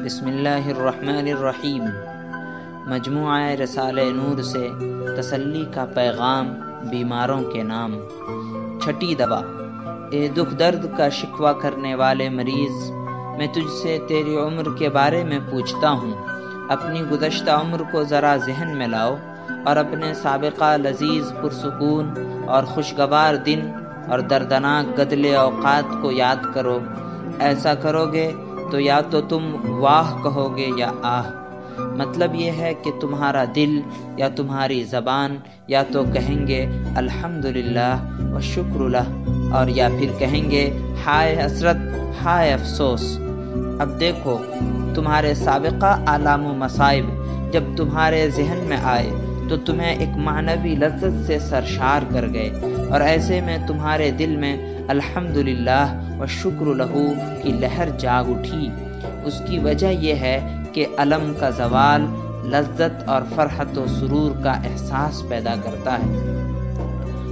بسم اللہ الرحمن الرحیم۔ مجموعہ رسالہ نور سے تسلی کا پیغام، بیماروں کے نام۔ چھٹی دوا۔ اے دکھ درد کا شکوہ کرنے والے مریض، میں تجھ سے تیری عمر کے بارے میں پوچھتا ہوں۔ اپنی گزشتہ عمر کو ذرا ذہن میں لاؤ اور اپنے سابقہ لذیذ پرسکون اور خوشگوار دن اور دردناک گدلے اوقات کو یاد کرو۔ ایسا کرو گے تو یا تو تم واہ کہو گے یا آہ۔ مطلب یہ ہے کہ تمہارا دل یا تمہاری زبان یا تو کہیں گے الحمدللہ و شکر لہ، اور یا پھر کہیں گے ہائے حسرت، ہائے افسوس۔ اب دیکھو، تمہارے سابقہ آلام و مصائب جب تمہارے ذہن میں آئے تو تمہیں ایک معنوی لذت سے سرشار کر گئے، اور ایسے میں تمہارے دل میں الحمدللہ و شکر لہو کی لہر جاگ اٹھی۔ اس کی وجہ یہ ہے کہ علم کا زوال لذت اور فرحت و سرور کا احساس پیدا کرتا ہے،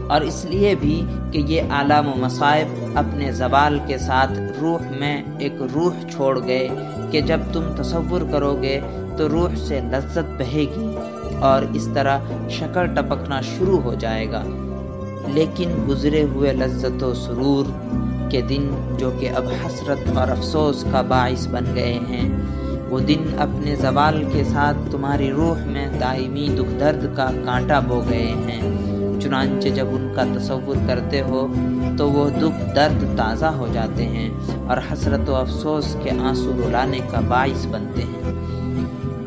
اور اس لیے بھی کہ یہ آلام و مصائب اپنے زوال کے ساتھ روح میں ایک روح چھوڑ گئے کہ جب تم تصور کرو گے تو روح سے لذت بہے گی اور اس طرح شکر ٹپکنا شروع ہو جائے گا۔ لیکن گزرے ہوئے لذت و سرور کے دن جو کہ اب حسرت اور افسوس کا باعث بن گئے ہیں، وہ دن اپنے زوال کے ساتھ تمہاری روح میں دائمی دکھ درد کا کانٹا بو گئے ہیں۔ چنانچہ جب ان کا تصور کرتے ہو تو وہ دکھ درد تازہ ہو جاتے ہیں اور حسرت و افسوس کے آنسو رلانے کا باعث بنتے ہیں۔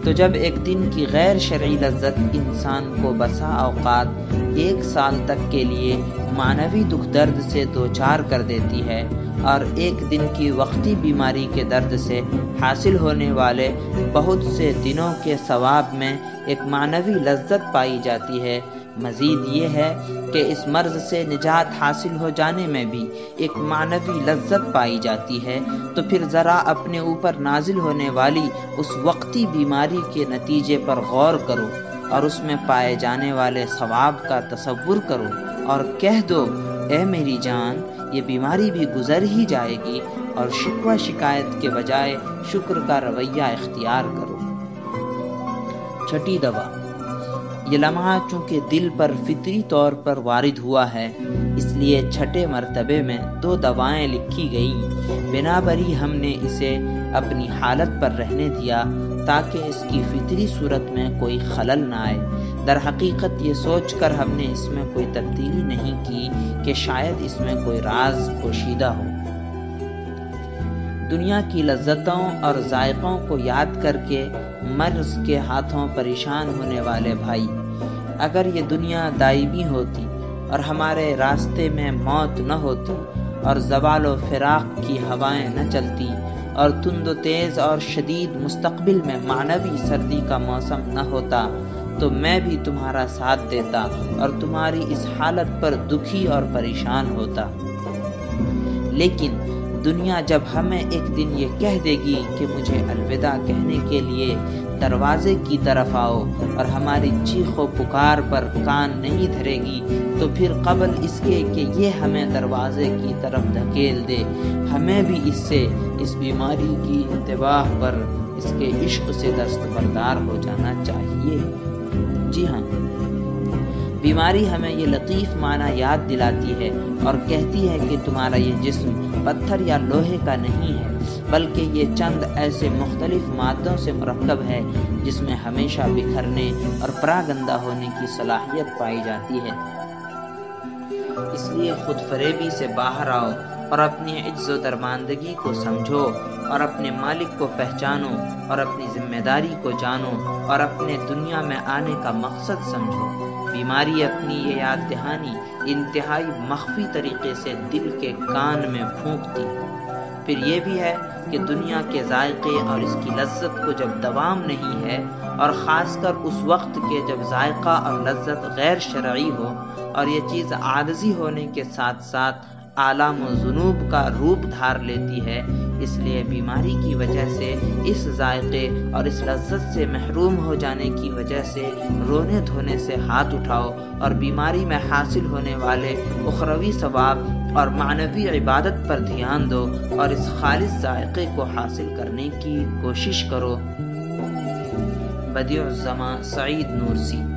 تو جب ایک دن کی غیر شرعی لذت انسان کو بسا اوقات 1 سال تک کے لیے معنوی دکھ درد سے دوچار کر دیتی ہے، اور ایک دن کی وقتی بیماری کے درد سے حاصل ہونے والے بہت سے دنوں کے ثواب میں ایک معنوی لذت پائی جاتی ہے، مزید یہ ہے کہ اس مرض سے نجات حاصل ہو جانے میں بھی ایک معنوی لذت پائی جاتی ہے، تو پھر ذرا اپنے اوپر نازل ہونے والی اس وقتی بیماری کے نتیجے پر غور کرو اور اس میں پائے جانے والے ثواب کا تصور کرو اور کہہ دو اے میری جان، یہ بیماری بھی گزر ہی جائے گی، اور شکوہ شکایت کے بجائے شکر کا رویہ اختیار کرو۔ چھٹی دوا۔ یہ لمحہ چونکہ دل پر فطری طور پر وارد ہوا ہے، اس لیے چھٹے مرتبے میں 2 دوائیں لکھی گئیں۔ بنا بری ہم نے اسے اپنی حالت پر رہنے دیا تاکہ اس کی فطری صورت میں کوئی خلل نہ آئے۔ در حقیقت یہ سوچ کر ہم نے اس میں کوئی تبدیلی نہیں کی کہ شاید اس میں کوئی راز پوشیدہ ہو۔ دنیا کی لذتوں اور ذائقوں کو یاد کر کے مرض کے ہاتھوں پریشان ہونے والے بھائی، اگر یہ دنیا دائمی ہوتی اور ہمارے راستے میں موت نہ ہوتی اور زوال و فراق کی ہوائیں نہ چلتی اور تند و تیز اور شدید مستقبل میں معنوی سردی کا موسم نہ ہوتا، تو میں بھی تمہارا ساتھ دیتا اور تمہاری اس حالت پر دکھی اور پریشان ہوتا۔ لیکن دنیا جب ہمیں ایک دن یہ کہہ دے گی کہ مجھے الوداع کہنے کے لیے دروازے کی طرف آؤ، اور ہماری چیخ و پکار پر کان نہیں دھرے گی، تو پھر قبل اس کے کہ یہ ہمیں دروازے کی طرف دھکیل دے، ہمیں بھی اس سے، اس بیماری کی انتباہ پر، اس کے عشق سے دستبردار ہو جانا چاہیے۔ جی ہاں، بیماری ہمیں یہ لطیف معنی یاد دلاتی ہے اور کہتی ہے کہ تمہارا یہ جسم پتھر یا لوہے کا نہیں ہے، بلکہ یہ چند ایسے مختلف مادوں سے مرکب ہے جس میں ہمیشہ بکھرنے اور پراگندہ ہونے کی صلاحیت پائی جاتی ہے۔ اس لیے خود فریبی سے باہر آؤ اور اپنی عجز و درماندگی کو سمجھو اور اپنے مالک کو پہچانو اور اپنی ذمہ داری کو جانو اور اپنے دنیا میں آنے کا مقصد سمجھو۔ بیماری اپنی یہ یاد دہانی انتہائی مخفی طریقے سے دل کے کان میں پھونکتی ہے۔ پھر یہ بھی ہے کہ دنیا کے ذائقے اور اس کی لذت کو جب دوام نہیں ہے، اور خاص کر اس وقت کے جب ذائقہ اور لذت غیر شرعی ہو اور یہ چیز عارضی ہونے کے ساتھ ساتھ آلام و ذنوب کا روپ دھار لیتی ہے، اس لیے بیماری کی وجہ سے اس ذائقے اور اس لذت سے محروم ہو جانے کی وجہ سے رونے دھونے سے ہاتھ اٹھاؤ اور بیماری میں حاصل ہونے والے اخروی ثواب اور معنوی عبادت پر دھیان دو اور اس خالص ذائقے کو حاصل کرنے کی کوشش کرو۔ بدیع الزماں سعید نورسی۔